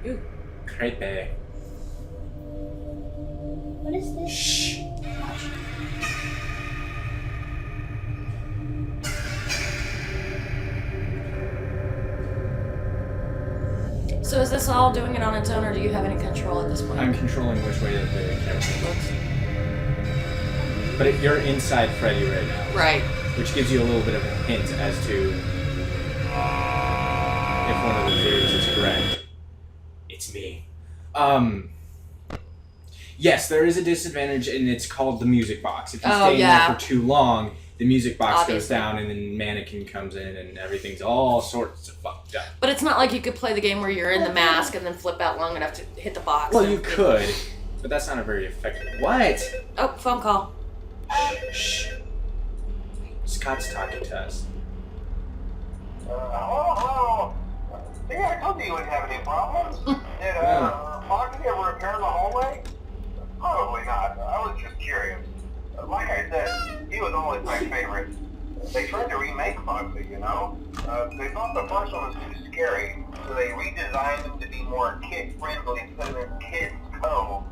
Ooh. Creepy. What is this? Shh. So is this all doing it on its own, or do you have any control at this point? I'm controlling which way the camera looks. But you're inside Freddy right now. Right. Which gives you a little bit of a hint as to if one of the theories is correct. It's me. Yes, there is a disadvantage, and it's called the music box. If you stay in there for too long, the music box goes down, and then mannequin comes in, and everything's all sorts of fucked up. But it's not like you could play the game where you're in the mask and then flip out long enough to hit the box. Well, you could, but that's not a very effective... What? Oh, phone call. Shh. Scott's talking to us. Hello. See, I told you wouldn't have any problems. Did Foxy ever appear in the hallway? Probably not. I was just curious. Like I said, he was always my favorite. They tried to remake Foxy, you know? They thought the first one was too scary, so they redesigned him to be more kid-friendly instead of in Kids Cove,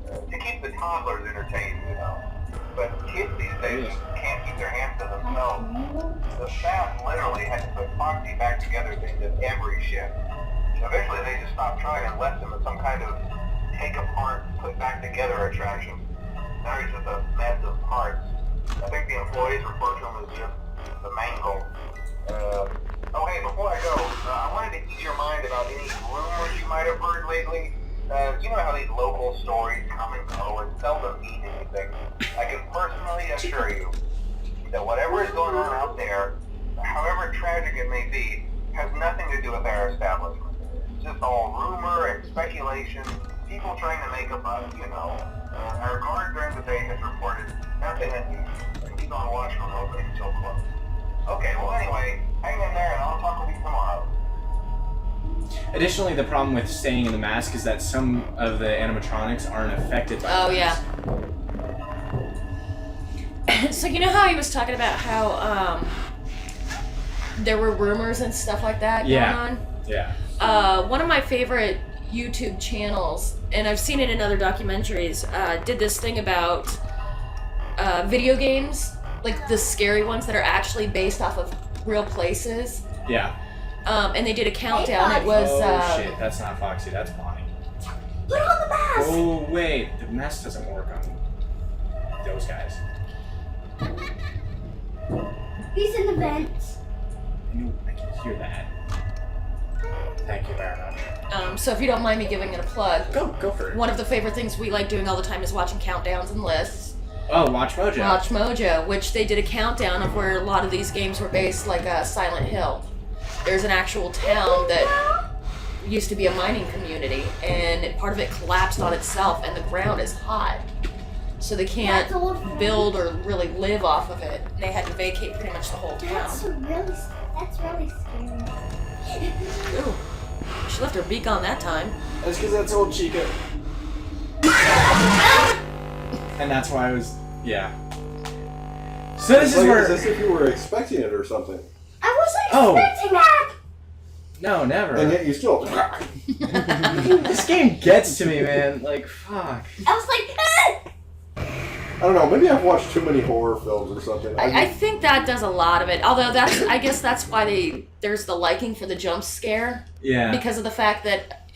to keep the toddlers entertained, you know? But kids these days can't keep their hands to themselves. The staff literally had to put Foxy back together things at every shift. Eventually they just stopped trying and left him as some kind of take apart, put back together attraction. Now he's just a mess of parts. I think the employees refer to him as just the mangle. Oh hey, before I go, I wanted to ease your mind about any rumors you might have heard lately. You know how these local stories come and go and seldom mean anything. I can personally assure you that whatever is going on out there, however tragic it may be, has nothing to do with our establishment. It's just all rumor and speculation, people trying to make a buck, you know. Our guard during the day has reported nothing unusual, and he's on watch from opening till close. Okay, well anyway, hang in there and I'll talk with you tomorrow. Additionally, the problem with staying in the mask is that some of the animatronics aren't affected by Oh, yeah. So you know how he was talking about how there were rumors and stuff like that going on? Yeah. One of my favorite YouTube channels, and I've seen it in other documentaries, did this thing about video games, like the scary ones that are actually based off of real places. Yeah. And they did a countdown. It was. Oh shit! That's not Foxy. That's Bonnie. Put on the mask! Oh wait, the mask doesn't work on those guys. He's in the vents. I can hear that. Thank you very much. So if you don't mind me giving it a plug, Go for it. one of the favorite things we like doing all the time is watching countdowns and lists. Oh, Watch Mojo. Watch Mojo, which they did a countdown of where a lot of these games were based, like Silent Hill. There's an actual town that used to be a mining community, and part of it collapsed on itself, and the ground is hot. So they can't build or really live off of it. They had to vacate pretty much the whole town. That's really scary. Ooh, she left her beak on that time. That's because that's old Chica. And that's why I was, yeah. So this is where... As if you were expecting it or something. I wasn't expecting that! No, never. And yet you still... This game gets to me, man. Like, fuck. I was like, I don't know, maybe I've watched too many horror films or something. I think that does a lot of it. Although I guess that's why there's the liking for the jump scare. Yeah. Because of the fact that,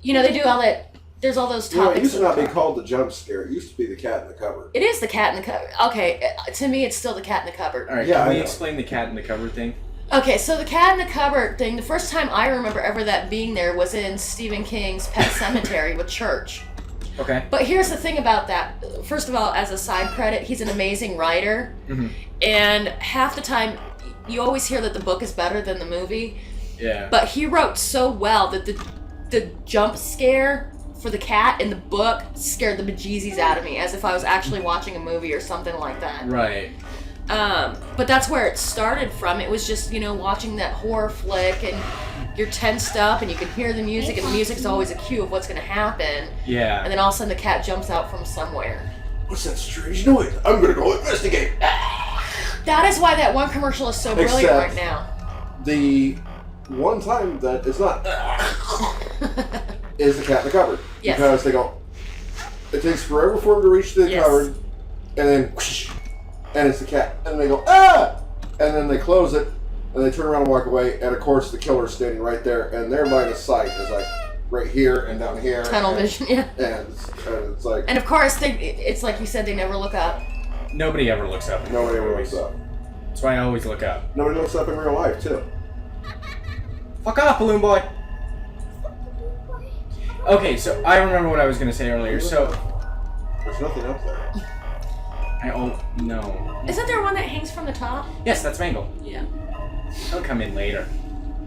they do all that. There's all those topics. It used to not be called the jump scare. It used to be the cat in the cupboard. It is the cat in the cupboard. Okay, to me, it's still the cat in the cupboard. All right, can we explain the cat in the cupboard thing? Okay, so the cat in the cupboard thing, the first time I remember ever that being there was in Stephen King's Pet Sematary with Church. Okay. But here's the thing about that. First of all, as a side credit, he's an amazing writer. Mm-hmm. And half the time, you always hear that the book is better than the movie. Yeah. But he wrote so well that the jump scare for the cat in the book scared the bejesus out of me, as if I was actually watching a movie or something like that. Right. But that's where it started from. It was just, watching that horror flick, and you're tensed up, and you can hear the music, and the music's always a cue of what's going to happen. Yeah. And then all of a sudden the cat jumps out from somewhere. What's that strange noise? I'm going to go investigate. That is why that one commercial is so brilliant right now. The one time that it's not... is the cat in the cupboard. Yes. Because they go, it takes forever for them to reach the cupboard, and then whoosh, and it's the cat. And they go, ah! And then they close it, and they turn around and walk away, and of course the killer's standing right there, and their line of sight is like right here and down here. Tunnel vision, yeah. And it's like... And of course, it's like you said, they never look up. Nobody ever looks up. Nobody ever looks up. That's why I always look up. Nobody looks up in real life, too. Fuck off, Balloon Boy! Okay, so I remember what I was going to say earlier, so... There's nothing up there. No. Isn't there one that hangs from the top? Yes, that's Mangle. Yeah. He'll come in later.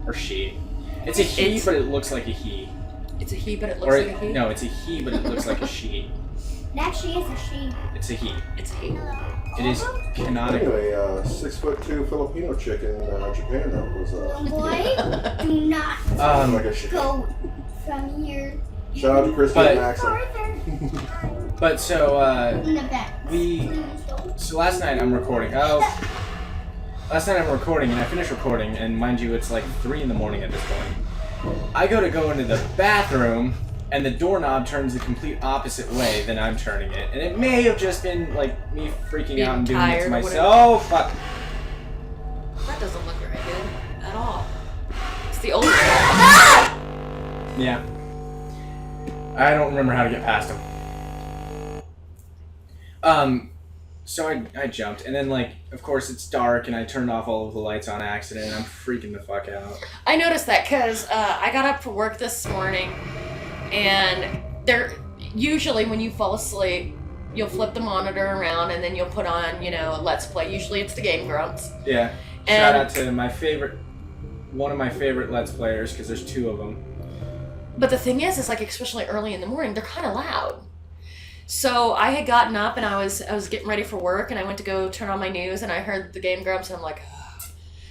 Or she. It's a he, but it looks like a he. It's a he, but it looks like a he? No, it's a he, but it looks like a she. It actually is a she. It's a he. It's a he. It is canonical. Anyway, 6'2" Filipino chick in Japan that was Boy, do not like a shit. go from here. Shout out to Christy and Maxim. Farther. But so, In the back. so last night I'm recording. Last night I'm recording, and I finished recording, and mind you, it's like 3 in the morning at this point. I go into the bathroom, and the doorknob turns the complete opposite way than I'm turning it. And it may have just been, like, me freaking out and doing it to myself. Fuck. That doesn't look very good at all. It's the old stuff. Yeah. I don't remember how to get past him. So I jumped, and then, like, of course it's dark, and I turned off all of the lights on accident, and I'm freaking the fuck out. I noticed that because I got up for work this morning, and usually when you fall asleep, you'll flip the monitor around, and then you'll put on, a Let's Play. Usually it's the Game Grumps. Yeah. Shout out to one of my favorite Let's Players, because there's 2 of them. But the thing is, like, especially early in the morning, they're kind of loud. So I had gotten up and I was getting ready for work, and I went to go turn on my news, and I heard the Game Grumps, and I'm like, ugh.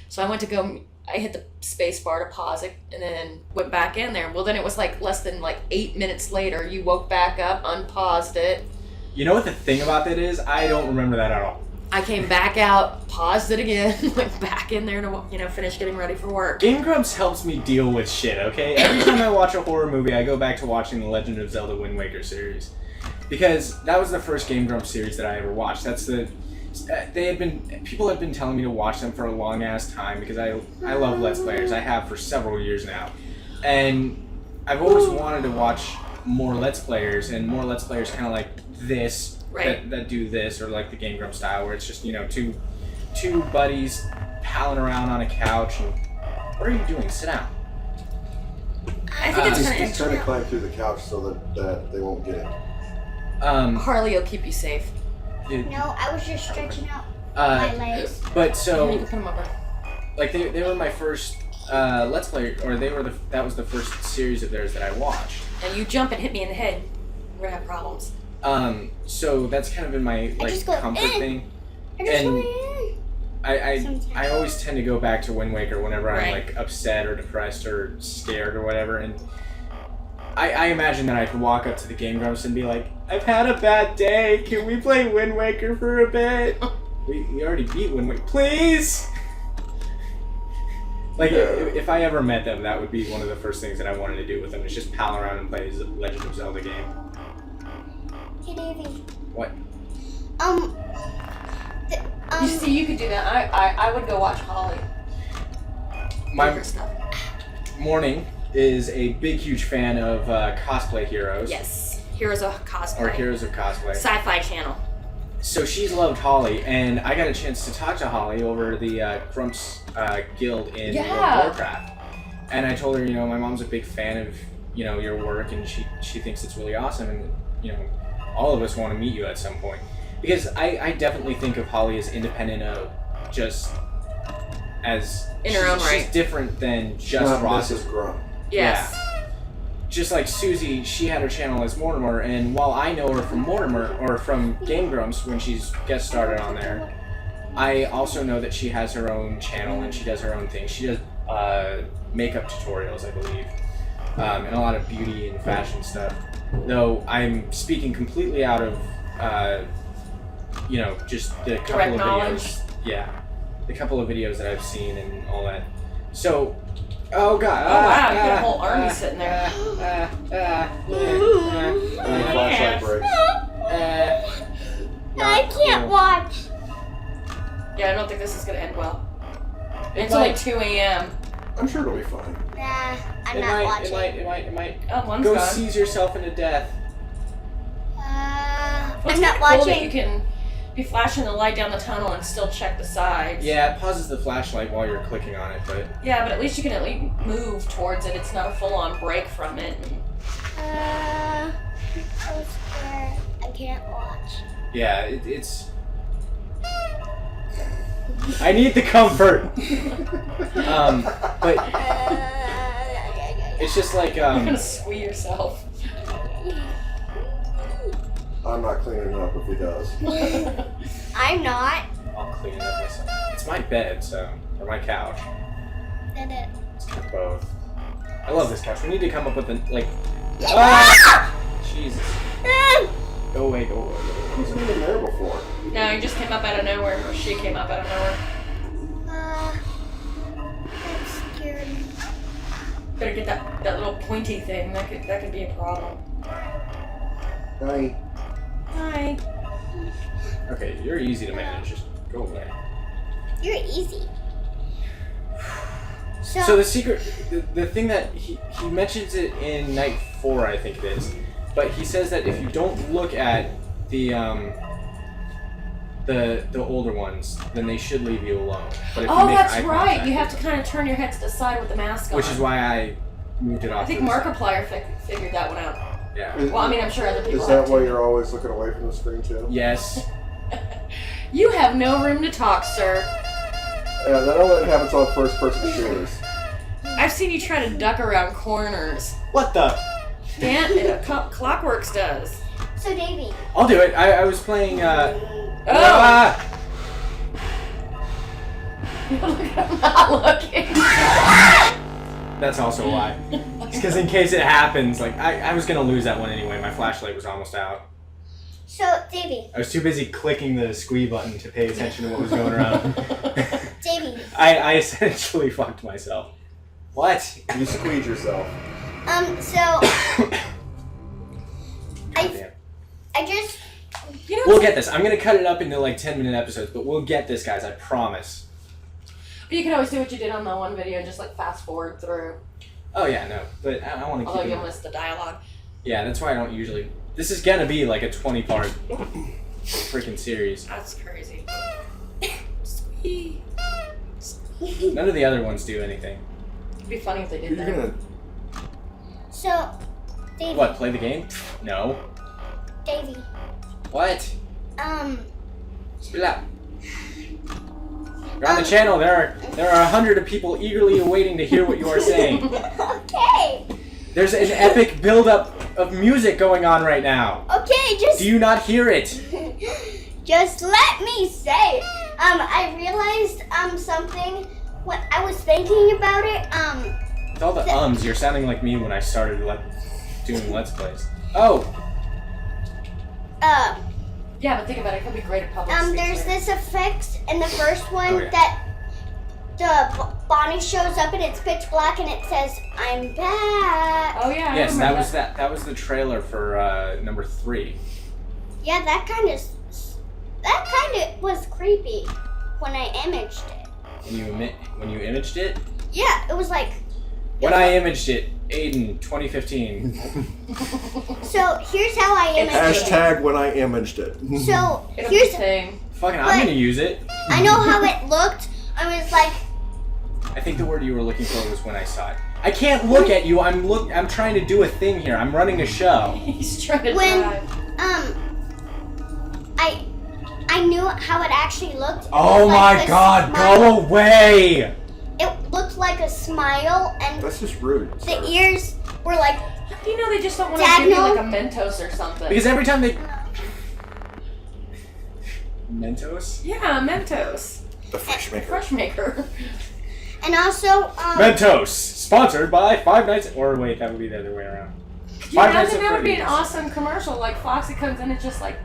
So I went to go, I hit the space bar to pause it, and then went back in there. Well, then it was like less than 8 minutes later, you woke back up, unpaused it. You know what the thing about that is? I don't remember that at all. I came back out, paused it again, went back in there to, finish getting ready for work. Game Grumps helps me deal with shit, okay? Every time I watch a horror movie, I go back to watching the Legend of Zelda Wind Waker series. Because that was the first Game Grumps series that I ever watched. People have been telling me to watch them for a long ass time because I love Let's Players. I have for several years now. And I've always wanted to watch more Let's Players, and more Let's Players kind of like this, right, that do this, or like the Game Grumps style, where it's just, two buddies palling around on a couch. And what are you doing? Sit down. I think it's He's trying to climb through the couch so that they won't get it. Harley will keep you safe. No, I was just stretching out my legs. But so, You can put them over. like they were my first Let's Play, or that was the first series of theirs that I watched. And you jump and hit me in the head, we're gonna have problems. So that's kind of been my comfort thing. And I always tend to go back to Wind Waker whenever I'm like upset or depressed or scared or whatever, and I imagine that I could walk up to the Game Grumps and be like, I've had a bad day, can we play Wind Waker for a bit? We already beat Wind Waker, please! Like, if I ever met them, that would be one of the first things that I wanted to do with them, is just pal around and play the Legend of Zelda game. Hey, Davey. What? You see, you could do that. I would go watch Holly. My stuff. Morning is a big, huge fan of cosplay heroes. Yes, Heroes of Cosplay. Or Heroes of Cosplay. Sci-Fi Channel. So she's loved Holly, and I got a chance to talk to Holly over the Grumps guild in World of Warcraft. And I told her, my mom's a big fan of, your work, and she thinks it's really awesome, and, all of us want to meet you at some point. Because I definitely think of Holly as independent of just as... In her own right. She's different than just Ross's Grump. Yes. Yeah. Just like Susie, she had her channel as Mortimer, and while I know her from Mortimer, or from Game Grumps when she's guest started on there, I also know that she has her own channel and she does her own thing. She does makeup tutorials, I believe, and a lot of beauty and fashion stuff. Though I'm speaking completely out of, just the couple Direct of knowledge. videos. Yeah, the couple of videos that I've seen and all that. So. Oh god! Oh wow! You got a whole army sitting there. And the flashlight breaks. I can't watch. Yeah, I don't think this is gonna end well. It's only 2 a.m. I'm sure it'll be fine. Nah, I'm not watching. It might. Oh, one's Go gone. seize yourself into death. Well, I'm not cool that watching. you can be flashing the light down the tunnel and still check the sides. Yeah, it pauses the flashlight while you're clicking on it, but... Yeah, but at least you can at least move towards it. It's not a full-on break from it. I'm so scared. I can't watch. Yeah, it's... I need the comfort! But it's just like, You're gonna squee yourself. I'm not cleaning it up if he does. I'm not. I'll clean it up myself. It's my bed, so... Or my couch. Did it. It's kind of both. I love this couch. We need to come up with an, like... Ah! Jesus. Go away, go away, go away. He's been there before. No, he just came up out of nowhere. Or she came up out of nowhere. I'm scared. Better get that little pointy thing. That could be a problem. Hi. Hi. Okay, you're easy to manage. Just go away. You're easy. So the secret, the thing that he mentions it in night 4, I think it is, but he says that if you don't look at the older ones, then they should leave you alone. But if you make that's eye right. contact You have with to kind of turn your head to the side with the mask on. which is why I moved it off. I think to the side. Markiplier figured that one out. Yeah. Well, I mean, I'm sure other people Is have that why too. you're always looking away from the screen too? Yes. You have no room to talk, sir. Yeah, that only happens on first-person shooters. I've seen you try to duck around corners. What the? Clockworks does. So, Davey. I'll do it. I was playing. Oh! I'm not looking. That's also why. It's because in case it happens, like I was gonna lose that one anyway. My flashlight was almost out. So, Davey. I was too busy clicking the squee button to pay attention to what was going around. Davey. I essentially fucked myself. What? You squeeze yourself. So Goddamn. I just We'll get this. I'm gonna cut it up into like 10-minute episodes, but we'll get this, guys. I promise. But you can always do what you did on the one video and just like fast forward through. Oh yeah, no, but I want to keep. Although it. you'll miss the dialogue. Yeah, that's why I don't usually. This is gonna be like a 20-part freaking series. That's crazy. Squee. None of the other ones do anything. It'd be funny if they did You're that. gonna. So, Davey. What? Play the game? No. Davey. What? Spill out. You're on the channel. There are 100 of people eagerly awaiting to hear what you are saying. Okay. There's an epic build-up of music going on right now. Okay, just. Do you not hear it? Just let me say. I realized something when I was thinking about it. With all the ums, you're sounding like me when I started doing Let's Plays. Oh. Yeah, but think about it. It could be great at public speech. There's this effect in the first one Oh, yeah. that the Bonnie shows up and it's pitch black and it says, "I'm back." Oh yeah. I Yes, that remember was that. That was the trailer for number 3. Yeah, that kind of was creepy when I imaged it. When you imaged it. Yeah, it was like. When I imaged it, Aiden, 2015. So here's how I imaged it. Hashtag when I imaged it. So It'll be here's. a thing. Fucking, I'm gonna use it. I know how it looked. I was like. I think the word you were looking for was when I saw it. I can't look at you. I'm trying to do a thing here. I'm running a show. He's trying to When drive. I knew how it actually looked. It Oh was like my a God! smile. Go away! It looked like a smile, and That's just rude. the sir. ears were like. You know they just don't want to give you Diagonal. like a Mentos or something. Because every time they Mentos. Yeah, Mentos. The fresh maker. Fresh maker. And also, Mentos, sponsored by Five Nights. Or wait, that would be the other way around. You Five know, Nights that at would be an Freddy's. awesome commercial. Like Foxy comes in and just like,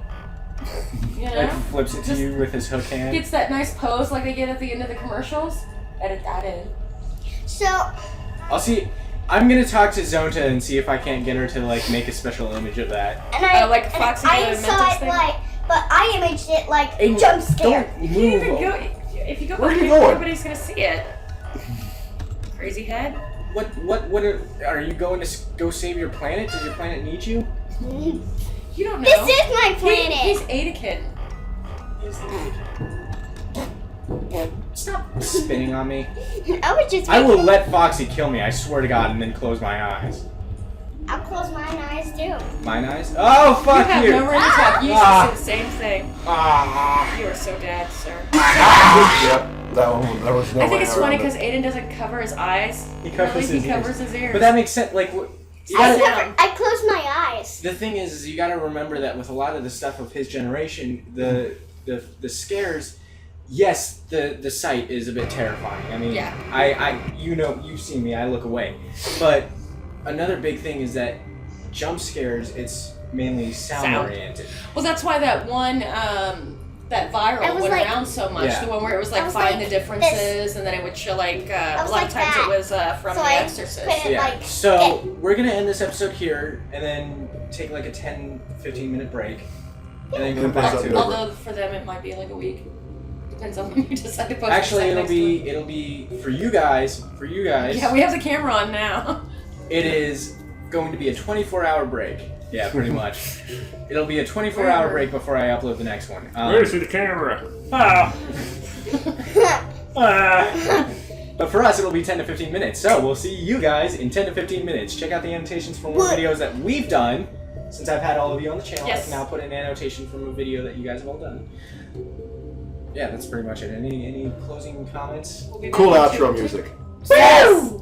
you know, Like flips it to Just you with his hook hand. gets that nice pose like they get at the end of the commercials. Edit that in. so I'll see. I'm gonna talk to Zonta and see if I can't get her to like make a special image of that. And I like Foxy I the saw Mentos it thing? like, but I imaged it like Hey, jump scare. Don't You can't even move. go. If you go Where are back you here, going? nobody's gonna see it. Crazy head. What are you going to go save your planet? Does your planet need you? You don't know. This is my planet. He's Adakin. Stop spinning on me. I was just. I will let Foxy kill me, I swear to God, and then close my eyes. I'll close my eyes too. Mine eyes? Oh, fuck You have you! no room to talk. You used Ah. to say the same thing. Ah. You are so dead, sir. Yep, that one. There was no I think way it's funny around because it. Aiden doesn't cover his eyes. He covers Really, his he covers ears. his ears. But that makes sense. Like, you I gotta, closed my eyes. the thing is you gotta remember that with a lot of the stuff of his generation, the scares. Yes, the sight is a bit terrifying. I mean, Yeah. you've seen me. I look away. But another big thing is that jump scares. It's mainly sound oriented. Well, that's why that one, that viral I was went like- around so much. Yeah. The one where it was I like was find like the differences, and then it would show like a was lot like of times that. it was from So The I Exorcist. put it Yeah. like. So we're gonna end this episode here, and then take like a 10-15 minute break, and then go back to it. Although for them it might be like a week. Depends on when you decide to post. Actually, the second it'll be for you guys. For you guys, Yeah, we have the camera on now. it is going to be a 24-hour break. Yeah, pretty much. It'll be a 24-hour break before I upload the next one. Where's the camera? Ah. Ah. But for us, it'll be 10 to 15 minutes. So we'll see you guys in 10 to 15 minutes. Check out the annotations for more What? videos that we've done. Since I've had all of you on the channel, I Yes. can now put an annotation from a video that you guys have all done. Yeah, that's pretty much it. Any closing comments? We'll be Cool back in outro 2 music. Yes!